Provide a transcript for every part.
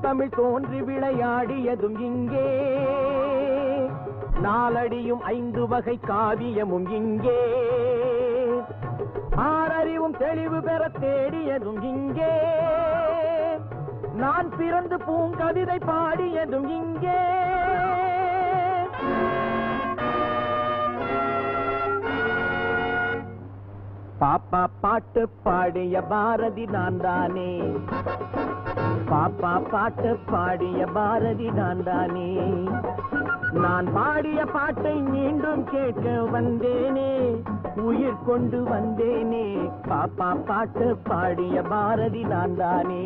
முத்தமிழ் தோன்றி விளையாடியதும் இங்கே, நாலடியும் 5 வகை காவியமும் இங்கே, ஆறறிவும் தெளிவு பெற தேடியதும் இங்கே, நான் பிறந்து பூங்கவிதை பாடியதும் இங்கே. பாப்பா பாட்டு பாடிய பாரதி நான் தானே, பாப்பா பாட்டு பாடிய பாரதி நான் தானே, நான் பாடிய பாட்டை மீண்டும் கேட்க வந்தேனே, உயிர் கொண்டு வந்தேனே, பாப்பா பாட்டு பாடிய பாரதி நான் தானே.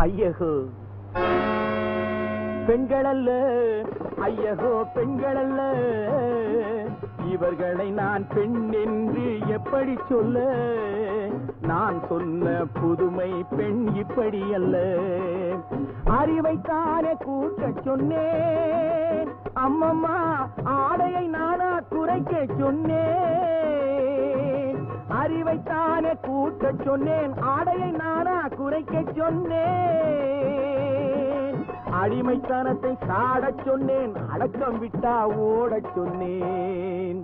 ஐயகோ பெண்களல்ல, ஐயகோ பெண்களல்ல, இவர்களை நான் பெண் என்று எப்படி சொல்ல, நான் சொன்ன புதுமை பெண் இப்படி அல்ல. அறிவைத்தானே கூட்ட சொன்னேன், அம்மம்மா ஆடையை நானா குறைக்க சொன்னேன், அறிவைத்தானே கூட்ட சொன்னேன், ஆடையை நானா குறைக்க சொன்னேன், அடிமைத்தனத்தை சாடச் சொன்னேன், அடக்கம் விட்டா ஓடச் சொன்னேன்.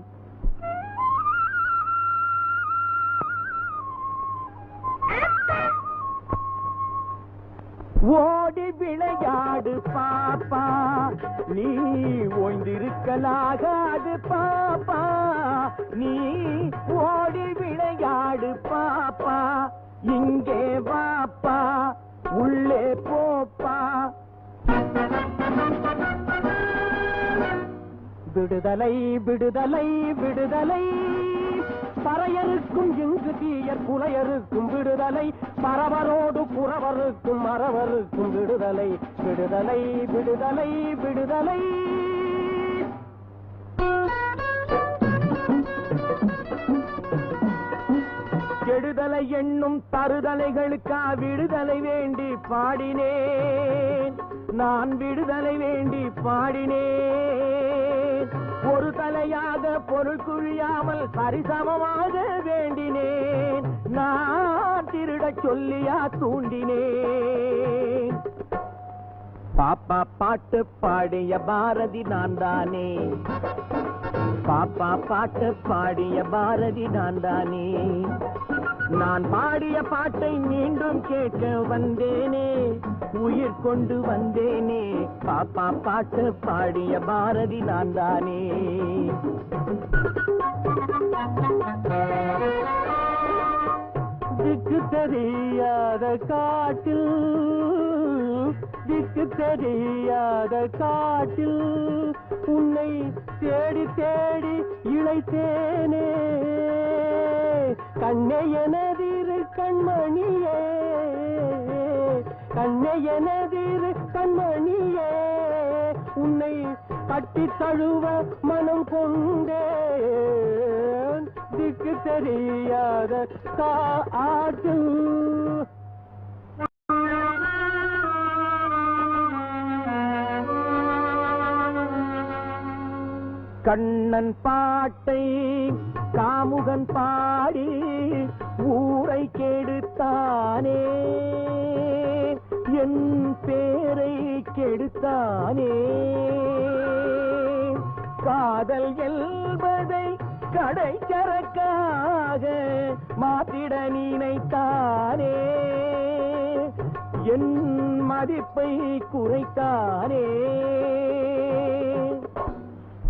ஓடி விளையாடு பாப்பா, நீ ஓய்ந்திருக்கலாகாது பாப்பா, நீ ஓடி விளையாடு பாப்பா, இங்கே வாப்பா உள்ளே போப்பா. விடுதலை விடுதலை விடுதலை, பறையருக்கும் இங்கு தீயர் புலையருக்கும் விடுதலை, பரவரோடு புறவருக்கும் மறவருக்கும் விடுதலை. விடுதலை விடுதலை விடுதலை. கெடுதலை என்னும் தருதலைகளுக்கா விடுதலை வேண்டி பாடினேன், நான் விடுதலை வேண்டி பாடினேன், ஒரு தலையாக பொருள் குழியாமல் சரிசமமாக வேண்டினேன், நான் திருடச் சொல்லியா தூண்டினேன். பாப்பா பாட்டு பாடிய பாரதி நான் தானே, பாப்பா பாட்டு பாடிய பாரதி நான் தானே, நான் பாடிய பாட்டை மீண்டும் கேட்க வந்தேனே, உயிர் கொண்டு வந்தேனே, பாப்பா பாட்டு பாடிய பாரதி நான் தானே. திக்கு தெரியாத காட்டில், திக்கு தெரியாத காட்டில், உன்னை தேடி தேடி இளைத்தேனே, கண்ணே எனதிரு கண்மணியே, கண்ணே எனதிரு கண்மணியே, உன்னை கட்டி தழுவ மனம் கொண்டேன், திக்கு தெரியாத காட்டில். கண்ணன் பாட்டை காமுகன் பாடி ஊரை கெடுத்தானே, என் பேரை கெடுத்தானே, காதல் என்பதை கடைச்சரக்காக மாற்றிட நினைத்தானே, என் மதிப்பை குறைத்தானே.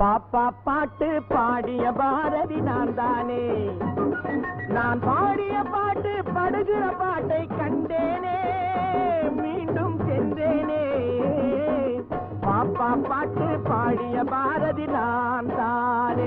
பாப்பா பாட்டு பாடிய பாரதி நான் தானே, நான் பாடிய பாட்டு படுகிற பாட்டை கண்டேனே, மீண்டும் சென்றேனே, பாப்பா பாட்டு பாடிய பாரதி நான் தானே.